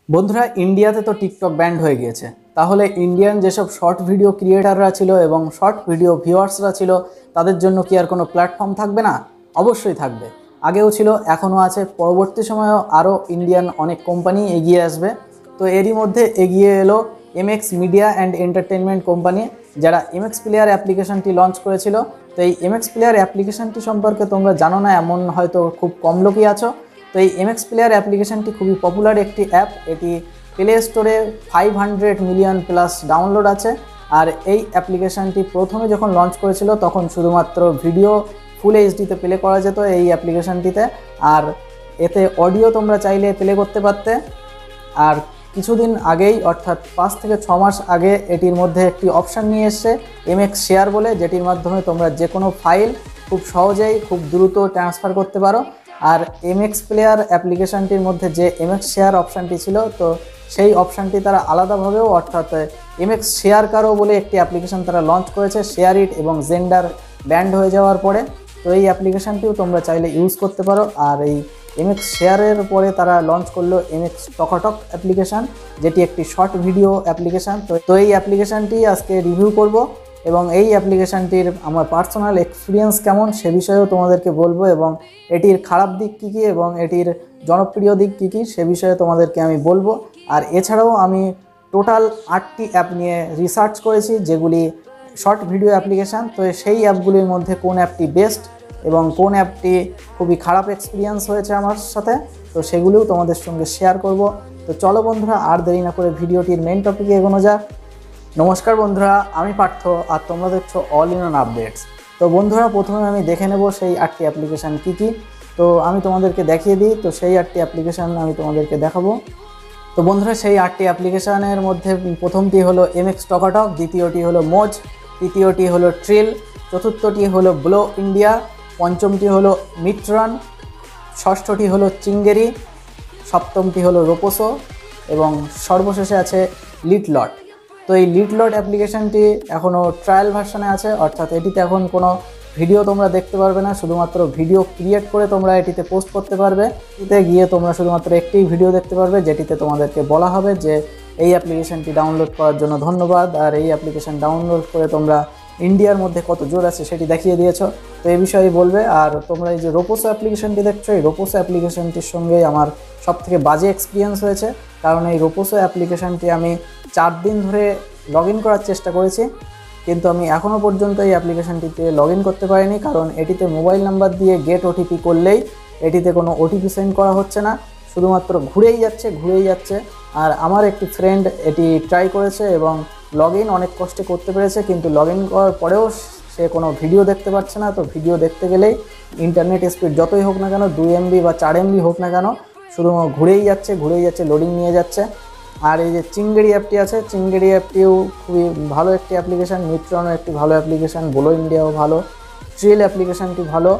বন্ধুরা ইন্ডিয়াতে তো টিকটক ব্যান্ড হয়ে গিয়েছে, তাহলে ইন্ডিয়ান যেসব শর্ট ভিডিও ক্রিয়েটাররা ছিল এবং শর্ট ভিডিও ভিউয়ার্সরা ছিল তাদের জন্য কি আর কোনো প্ল্যাটফর্ম থাকবে না? অবশ্যই থাকবে। আগেও ছিল, এখনও আছে, পরবর্তী সময়েও আরও ইন্ডিয়ান অনেক কোম্পানি এগিয়ে আসবে। তো এরই মধ্যে এগিয়ে এলো MX media and entertainment company, যারা এমএক্স প্লেয়ার অ্যাপ্লিকেশনটি লঞ্চ করেছিল। তো এই এমএক্স প্লেয়ার অ্যাপ্লিকেশনটি সম্পর্কে তোমরা জানো না এমন হয়তো খুব কম লোকই আছো। তো এই এমএক্স প্লেয়ার অ্যাপ্লিকেশনটি খুবই পপুলার একটি অ্যাপ। এটি প্লে স্টোরে 500 মিলিয়ন প্লাস ডাউনলোড আছে। আর এই অ্যাপ্লিকেশনটি প্রথমে যখন লঞ্চ করেছিল তখন শুধুমাত্র ভিডিও ফুল এইচডিতে প্লে করা যেত এই অ্যাপ্লিকেশনটিতে, আর এতে অডিও তোমরা চাইলে প্লে করতে পারতে। আর কিছুদিন আগেই অর্থাৎ 5 থেকে 6 মাস আগে এটির মধ্যে একটি অপশান নিয়ে এসছে এমএক্স শেয়ার বলে, যেটির মাধ্যমে তোমরা যে কোনো ফাইল খুব সহজেই খুব দ্রুত ট্রান্সফার করতে পারো। আর এমএক্স প্লেয়ার অ্যাপ্লিকেশনটির মধ্যে যে এমএক্স শেয়ার অপশানটি ছিল, তো সেই অপশানটি তারা আলাদাভাবেও অর্থাৎ এমএক্স শেয়ার কারো বলে একটি অ্যাপ্লিকেশন তারা লঞ্চ করেছে শেয়ার ইট এবং জেন্ডার ব্যান্ড হয়ে যাওয়ার পরে। তো এই অ্যাপ্লিকেশনটিও তোমরা চাইলে ইউজ করতে পারো। আর এই এমএক্স শেয়ারের পরে তারা লঞ্চ করলো এমএক্স টকাটক অ্যাপ্লিকেশান, যেটি একটি শর্ট ভিডিও অ্যাপ্লিকেশান। তো এই অ্যাপ্লিকেশানটি আজকে রিভিউ করব এবং এই অ্যাপ্লিকেশানটির আমার পার্সোনাল এক্সপিরিয়েন্স কেমন সে বিষয়েও তোমাদেরকে বলবো, এবং এটির খারাপ দিক কী কী এবং এটির জনপ্রিয় দিক কী কী সে বিষয়ে তোমাদেরকে আমি বলবো। আর এছাড়াও আমি টোটাল 8টি অ্যাপ নিয়ে রিসার্চ করেছি যেগুলি শর্ট ভিডিও অ্যাপ্লিকেশান। তো সেই অ্যাপগুলির মধ্যে কোন অ্যাপটি বেস্ট এবং কোন অ্যাপটি খুবই খারাপ এক্সপিরিয়েন্স হয়েছে আমার সাথে, তো সেগুলিও তোমাদের সঙ্গে শেয়ার করব। তো চলো বন্ধুরা, আর দেরি না করে ভিডিওটির মেন টপিকে এগোনো যাক। নমস্কার বন্ধুরা, আমি পার্থ আর তোমরা দেখছো অল ইন অন আপডেটস। তো বন্ধুরা, প্রথমে আমি দেখে নেব সেই 8টি অ্যাপ্লিকেশান কী কী। তো আমি তোমাদেরকে দেখিয়ে দিই। তো সেই 8টি অ্যাপ্লিকেশান আমি তোমাদেরকে দেখাবো। তো বন্ধুরা, সেই 8টি অ্যাপ্লিকেশানের মধ্যে প্রথমটি হলো এমএক্স টকাটক, দ্বিতীয়টি হলো মোজ, তৃতীয়টি হলো ট্রিল, চতুর্থটি হলো ব্লো ইন্ডিয়া, পঞ্চমটি হলো মিট্রন, ষষ্ঠটি হলো চিঙ্গেরি, সপ্তমটি হলো রোপোসো এবং সর্বশেষে আছে লিটলট। তো এই লিটলট অ্যাপ্লিকেশানটি এখনও ট্রায়াল ভার্সনে আছে, অর্থাৎ এটিতে এখন কোনো ভিডিও তোমরা দেখতে পারবে না, শুধুমাত্র ভিডিও ক্রিয়েট করে তোমরা এটিতে পোস্ট করতে পারবে। এতে গিয়ে তোমরা শুধুমাত্র একটি ভিডিও দেখতে পারবে যেটিতে তোমাদেরকে বলা হবে যে এই অ্যাপ্লিকেশানটি ডাউনলোড করার জন্য ধন্যবাদ, আর এই অ্যাপ্লিকেশান ডাউনলোড করে তোমরা ইন্ডিয়ার মধ্যে কত জোর আছে সেটি দেখিয়ে দিয়েছো, তো এই বিষয়ে বলবে। আর তোমরা এই যে রোপোসো অ্যাপ্লিকেশানটি দেখছো, এই রোপোসো অ্যাপ্লিকেশানটির সঙ্গে আমার সবথেকে বাজে এক্সপিরিয়েন্স হয়েছে, কারণ এই রোপোসো অ্যাপ্লিকেশানটি আমি 4 দিন ধরে লগ ইন করার চেষ্টা করেছি, কিন্তু আমি এখনও পর্যন্ত এই অ্যাপ্লিকেশানটিতে লগ ইন করতে পারিনি, কারণ এটিতে মোবাইল নাম্বার দিয়ে গেট ওটিপি করলেই এটিতে কোনো ওটিপি সেন্ড করা হচ্ছে না, শুধুমাত্র ঘুরেই যাচ্ছে। আর আমার একটি ফ্রেন্ড এটি ট্রাই করেছে এবং লগ ইন অনেক কষ্টে করতে পেরেছে, কিন্তু লগ ইন করার পরেও সে কোনো ভিডিও দেখতে পাচ্ছে না। তো ভিডিও দেখতে গেলেই ইন্টারনেট স্পিড যতই হোক না কেন, 2 MB বা 4 MB হোক না কেন, শুধু ঘুরেই যাচ্ছে, লোডিং নিয়ে যাচ্ছে। আর এই যে চিঙ্গেরি অ্যাপটি আছে, চিঙ্গেরি অ্যাপটিও খুবই ভালো একটি অ্যাপ্লিকেশান, মিট্রনও একটি ভালো অ্যাপ্লিকেশান, ব্লো ইন্ডিয়াও ভালো, ট্রিল অ্যাপ্লিকেশানটি ভালো,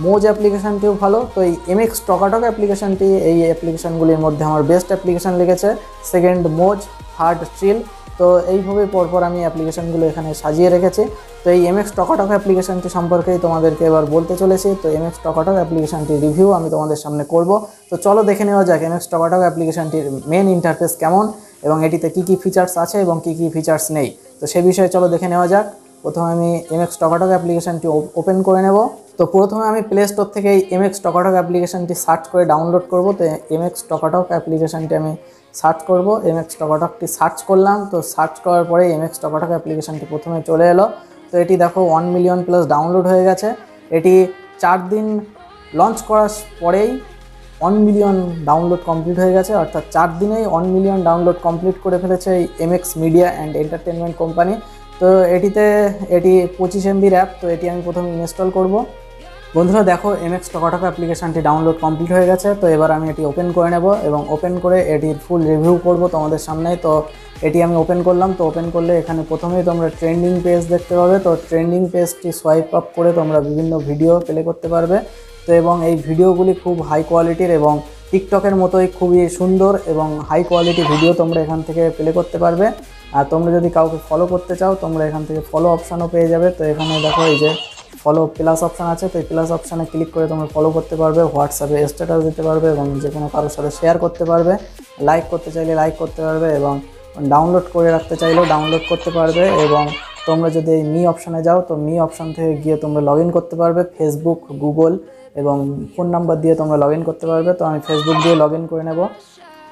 মোজ অ্যাপ্লিকেশানটিও ভালো। তো এই এমএক্স টকাটক অ্যাপ্লিকেশানটি এই অ্যাপ্লিকেশানগুলির মধ্যে আমার বেস্ট অ্যাপ্লিকেশান লেগেছে, সেকেন্ড মোজ, থার্ড ট্রিল। তো এইভাবে পরপর আমি অ্যাপ্লিকেশানগুলো এখানে সাজিয়ে রেখেছি। তো এই এমএক্স টকাটক অ্যাপ্লিকেশানটি সম্পর্কেই তোমাদেরকে এবার বলতে চলেছি। তো এমএক্স টকাটক অ্যাপ্লিকেশানটির রিভিউ আমি তোমাদের সামনে করব। তো চলো দেখে নেওয়া যাক এমএক্স টকাটক অ্যাপ্লিকেশানটির মেন ইন্টারফেস কেমন এবং এটিতে কী কী ফিচার্স আছে এবং কী কী ফিচার্স নেই। তো সে বিষয়ে চলো দেখে নেওয়া যাক। প্রথমে আমি এমএক্স টকাটক অ্যাপ্লিকেশানটি ওপেন করে নেব। তো প্রথমে আমি প্লে স্টোর থেকে এই এমএক্স টকাটক অ্যাপ্লিকেশানটি সার্চ করে ডাউনলোড করব। তো এমএক্স টকাটক অ্যাপ্লিকেশানটি আমি সার্চ করব, এমএক্স টকাটকটি সার্চ করলাম। তো সার্চ করার পরে এমএক্স টকাটক অ্যাপ্লিকেশানটি প্রথমে চলে এলো। তো এটি দেখো 1 মিলিয়ন প্লাস ডাউনলোড হয়ে গেছে। এটি 4 দিন লঞ্চ করার পরেই 1 মিলিয়ন ডাউনলোড কমপ্লিট হয়ে গেছে, অর্থাৎ 4 দিনেই 1 মিলিয়ন ডাউনলোড কমপ্লিট করে ফেলেছে এই MX media and entertainment company. তো এটি 25 MBর অ্যাপ। তো এটি আমি প্রথমে ইনস্টল করব। বন্ধুরা দেখো, এমএক্স টকাটক অ্যাপ্লিকেশানটি ডাউনলোড কমপ্লিট হয়ে গেছে। তো এবার আমি এটি ওপেন করে নেব এবং ওপেন করে এটির ফুল রিভিউ করব তোমাদের সামনে। তো এটি আমি ওপেন করলাম। তো ওপেন করলে এখানে প্রথমেই তোমরা ট্রেন্ডিং পেজ দেখতে পাবে। তো ট্রেন্ডিং পেজটি সোয়াইপ আপ করে তোমরা বিভিন্ন ভিডিও প্লে করতে পারবে। তো এবং এই ভিডিওগুলি খুব হাই কোয়ালিটির এবং টিকটকের মতোই খুবই সুন্দর এবং হাই কোয়ালিটি ভিডিও তোমরা এখান থেকে প্লে করতে পারবে। আর তোমরা যদি কাউকে ফলো করতে চাও তোমরা এখান থেকে ফলো অপশানও পেয়ে যাবে। তো এখানে দেখো এই যে ফলো প্লাস অপশান আছে, তো এই প্লাস অপশানে ক্লিক করে তোমরা ফলো করতে পারবে, হোয়াটসঅ্যাপে স্ট্যাটাস দিতে পারবে এবং যে কোনো কারোর সাথে শেয়ার করতে পারবে, লাইক করতে চাইলে লাইক করতে পারবে এবং ডাউনলোড করে রাখতে চাইলেও ডাউনলোড করতে পারবে। এবং তোমরা যদি এই মি অপশানে যাও তো মি অপশান থেকে গিয়ে তোমরা লগ ইন করতে পারবে, ফেসবুক, গুগল এবং ফোন নাম্বার দিয়ে তোমরা লগ ইন করতে পারবে। তো আমি ফেসবুক দিয়ে লগ ইন করে নেব।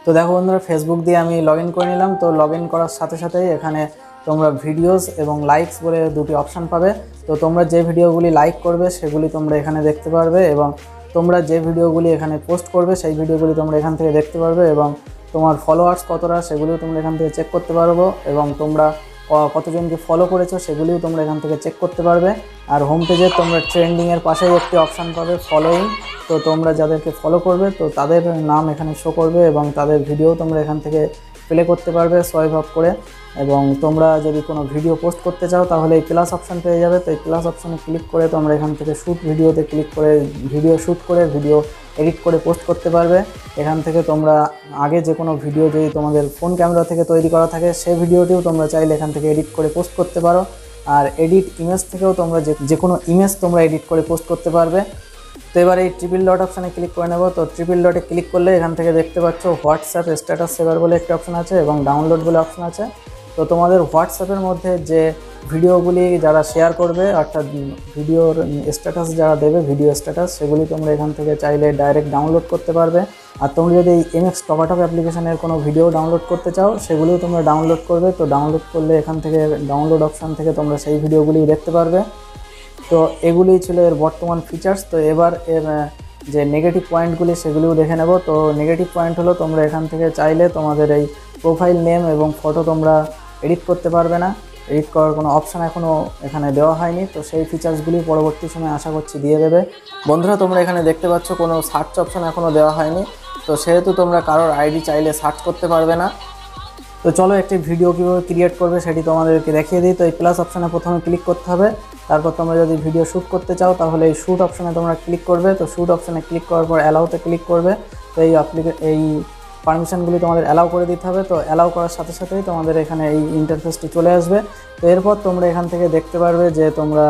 তো দেখো বন্ধুরা, ফেসবুক দিয়ে আমি লগ ইন করে নিলাম। তো লগ ইন করার সাথে সাথেই এখানে তোমরা ভিডিওস এবং লাইকস বলে দুটি অপশান পাবে। তো তোমরা যে ভিডিওগুলি লাইক করবে সেগুলি তোমরা এখানে দেখতে পারবে এবং তোমরা যে ভিডিওগুলি এখানে পোস্ট করবে সেই ভিডিওগুলি তোমরা এখান থেকে দেখতে পারবে এবং তোমার ফলোয়ার্স কতটা সেগুলিও তোমরা এখান থেকে চেক করতে পারবো এবং তোমরা কতজনকে ফলো করেছো সেগুলিও তোমরা এখান থেকে চেক করতে পারবে। আর হোম পেজে তোমরা ট্রেন্ডিংয়ের পাশেই একটি অপশান পাবে ফলোইং। তো তোমরা যাদেরকে ফলো করবে তো তাদের নাম এখানে শো করবে এবং তাদের ভিডিও তোমরা এখান থেকে প্লে করতে পারবে সোয়াইপ আপ করে। এবং তোমরা যদি কোনো ভিডিও পোস্ট করতে চাও তাহলে এই প্লাস অপশান পেয়ে যাবে। তো এই প্লাস অপশানে ক্লিক করে তোমরা এখান থেকে শ্যুট ভিডিওতে ক্লিক করে ভিডিও শ্যুট করে ভিডিও এডিট করে পোস্ট করতে পারবে। এখান থেকে তোমরা আগে যে কোনো ভিডিও যদি তোমাদের ফোন ক্যামেরা থেকে তৈরি করা থাকে সেই ভিডিওটিও তোমরা চাইলে এখান থেকে এডিট করে পোস্ট করতে পারো। আর এডিট ইমেজ থেকেও তোমরা যে কোনো ইমেজ তোমরা এডিট করে পোস্ট করতে পারবে। তো এবার এই ট্রিপল ডট অপশানে ক্লিক করে নেব। তো ট্রিপল ডটে ক্লিক করলে এখান থেকে দেখতে পাচ্ছ হোয়াটসঅ্যাপ স্ট্যাটাস সেভার বলে একটা অপশান আছে এবং ডাউনলোড বলে অপশান আছে। তো তোমাদের হোয়াটসঅ্যাপের মধ্যে যে ভিডিওগুলি যারা শেয়ার করবে অর্থাৎ ভিডিওর স্ট্যাটাস যারা দেবে ভিডিও স্ট্যাটাস সেগুলি তোমরা এখান থেকে চাইলে ডাইরেক্ট ডাউনলোড করতে পারবে। আর তোমরা যদি এই mxtakatak অ্যাপ্লিকেশনের কোনো ভিডিও ডাউনলোড করতে চাও সেগুলিও তোমরা ডাউনলোড করবে। তো ডাউনলোড করলে এখান থেকে ডাউনলোড অপশান থেকে তোমরা সেই ভিডিওগুলি দেখতে পারবে। তো এগুলি ছিল এর বর্তমান ফিচার্স। তো এবার এর যে নেগেটিভ পয়েন্টগুলি সেগুলিও দেখে নেব। তো নেগেটিভ পয়েন্ট হলো তোমরা এখান থেকে চাইলে তোমাদের এই প্রোফাইল নেম এবং ফটো তোমরা এডিট করতে পারবে না, এডিট করার কোনো অপশান এখনও এখানে দেওয়া হয়নি। তো সেই ফিচার্সগুলি পরবর্তী সময় আশা করছি দিয়ে দেবে। বন্ধুরা তোমরা এখানে দেখতে পাচ্ছ কোনো সার্চ অপশান এখনও দেওয়া হয়নি, তো সেহেতু তোমরা কারোর আইডি চাইলে সার্চ করতে পারবে না। তো চলো একটি ভিডিও কীভাবে ক্রিয়েট করবে সেটি তোমাদেরকে দেখিয়ে দিই। তো এই প্লাস অপশানে প্রথমে ক্লিক করতে হবে, তারপর তোমরা যদি ভিডিও শ্যুট করতে চাও তাহলে এই শ্যুট অপশানে তোমরা ক্লিক করবে। তো শ্যুট অপশানে ক্লিক করার পর অ্যালাউতে ক্লিক করবে। তো এই পারমিশনগুলি তোমাদের অ্যালাউ করে দিতে হবে। তো অ্যালাউ করার সাথে সাথেই তোমাদের এখানে এই ইন্টারফেসটি চলে আসবে। তো এরপর তোমরা এখান থেকে দেখতে পারবে যে তোমরা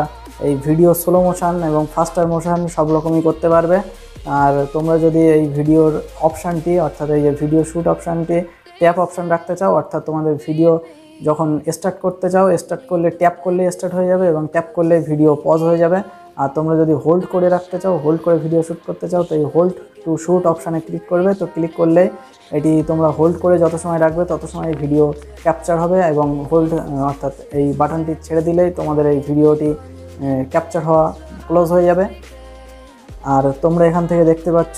এই ভিডিও স্লো মোশন এবং ফাস্টার মোশন সব রকমই করতে পারবে। আর তোমরা যদি এই ভিডিওর অপশানটি অর্থাৎ এই যে ভিডিও শ্যুট অপশানটি ট্যাপ অপশান রাখতে চাও অর্থাৎ তোমাদের ভিডিও যখন স্টার্ট করতে চাও স্টার্ট করলে ট্যাপ করলে স্টার্ট হয়ে যাবে এবং ট্যাপ করলে ভিডিও পজ হয়ে যাবে। আর তোমরা যদি হোল্ড করে রাখতে চাও হোল্ড করে ভিডিও শ্যুট করতে চাও তো এই হোল্ড টু শ্যুট অপশানে ক্লিক করবে। তো ক্লিক করলে এটি তোমরা হোল্ড করে যত সময় রাখবে তত সময় ভিডিও ক্যাপচার হবে এবং হোল্ড অর্থাৎ এই বাটনটি ছেড়ে দিলেই তোমাদের এই ভিডিওটি ক্যাপচার হওয়া ক্লোজ হয়ে যাবে। আর তোমরা এখান থেকে দেখতে পাচ্ছ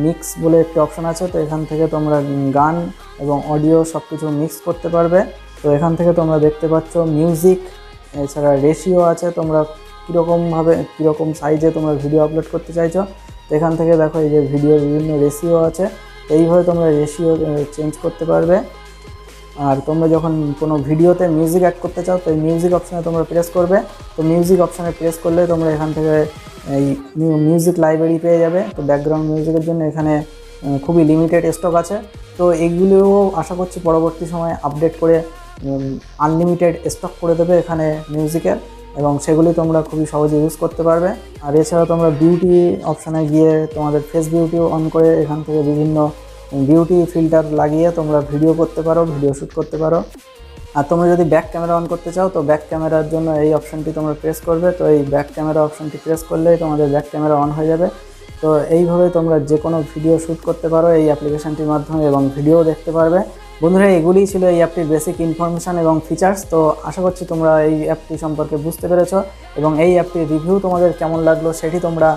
মিক্স বলে একটি অপশান আছে। তো এখান থেকে তোমরা গান এবং অডিও সব কিছু মিক্স করতে পারবে। তো এখান থেকে তোমরা দেখতে পাচ্ছ মিউজিক, এছাড়া রেশিও আছে, তোমরা কীরকম সাইজে তোমরা ভিডিও আপলোড করতে চাইছো। তো এখান থেকে দেখো এই যে ভিডিওর বিভিন্ন রেশিও আছে, তো এইভাবে তোমরা রেশিও চেঞ্জ করতে পারবে। আর তোমরা যখন কোনো ভিডিওতে মিউজিক অ্যাড করতে চাও তো এই মিউজিক অপশানে তোমরা প্রেস করবে। তো মিউজিক অপশানে প্রেস করলে তোমরা এখান থেকে এই মিউজিক লাইব্রেরি পেয়ে যাবে। তো ব্যাকগ্রাউন্ড মিউজিকের জন্য এখানে খুবই লিমিটেড স্টক আছে। তো এইগুলিও আশা করছি পরবর্তী সময়ে আপডেট করে আনলিমিটেড স্টক করে দেবে এখানে মিউজিকের এবং সেগুলি তোমরা খুবই সহজে ইউজ করতে পারবে। আর এছাড়া তোমরা বিউটি অপশানে গিয়ে তোমাদের ফেস বিউটিও অন করে এখান থেকে বিভিন্ন বিউটি ফিল্টার লাগিয়ে তোমরা ভিডিও করতে পারো, ভিডিও শ্যুট করতে পারো। আর তোমরা যদি ব্যাক ক্যামেরা অন করতে চাও তো ব্যাক ক্যামেরার জন্য এই অপশানটি তোমরা প্রেস করবে। তো এই ব্যাক ক্যামেরা অপশানটি প্রেস করলেই তোমাদের ব্যাক ক্যামেরা অন হয়ে যাবে। তো এইভাবে তোমরা যে কোনো ভিডিও শ্যুট করতে পারো এই অ্যাপ্লিকেশানটির মাধ্যমে এবং ভিডিও দেখতে পারবে। বন্ধুরা এগুলিই ছিল এই অ্যাপটির বেসিক ইনফরমেশান এবং ফিচার্স। তো আশা করছি তোমরা এই অ্যাপটি সম্পর্কে বুঝতে পেরেছো এবং এই অ্যাপটির রিভিউ তোমাদের কেমন লাগলো সেটি তোমরা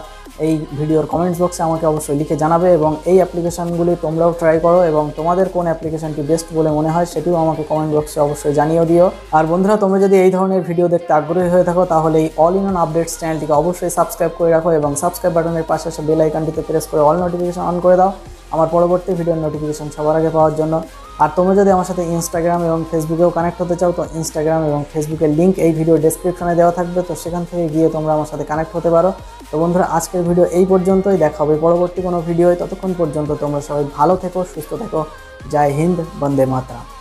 এই ভিডিওর কমেন্টস বক্সে আমাকে অবশ্যই লিখে জানাবে এবং এই অ্যাপ্লিকেশানগুলি তোমরাও ট্রাই করো এবং তোমাদের কোন অ্যাপ্লিকেশানটি বেস্ট বলে মনে হয় সেটিও আমাকে কমেন্ট বক্সে অবশ্যই জানিয়ে দিও। আর বন্ধুরা তোমরা যদি এই ধরনের ভিডিও দেখতে আগ্রহী হয়ে থাকো তাহলে এই অল ইন অন আপডেটস চ্যানেলটিকে অবশ্যই সাবস্ক্রাইব করে রাখো এবং সাবস্ক্রাইব বাটনের পাশে আসা বেল আইকনটিতে প্রেস করে অল নোটিফিকেশন অন করে দাও আমার পরবর্তী ভিডিওর নোটিফিকেশন সবার আগে পাওয়ার জন্য। আর তোমরা যদি আমার সাথে ইনস্টাগ্রাম এবং ফেসবুকেও কানেক্ট হতে চাও তো ইনস্টাগ্রাম এবং ফেসবুকের লিঙ্ক এই ভিডিও ডেসক্রিপশনে দেওয়া থাকবে, তো সেখান থেকে গিয়ে তোমরা আমার সাথে কানেক্ট হতে পারো। তো বন্ধুরা আজকের ভিডিও এই পর্যন্তই, দেখা হবে পরবর্তী কোনো ভিডিওয়। ততক্ষণ পর্যন্ত তোমরা সবাই ভালো থেকো, সুস্থ থেকো। জয় হিন্দ, বন্দে মাতরম।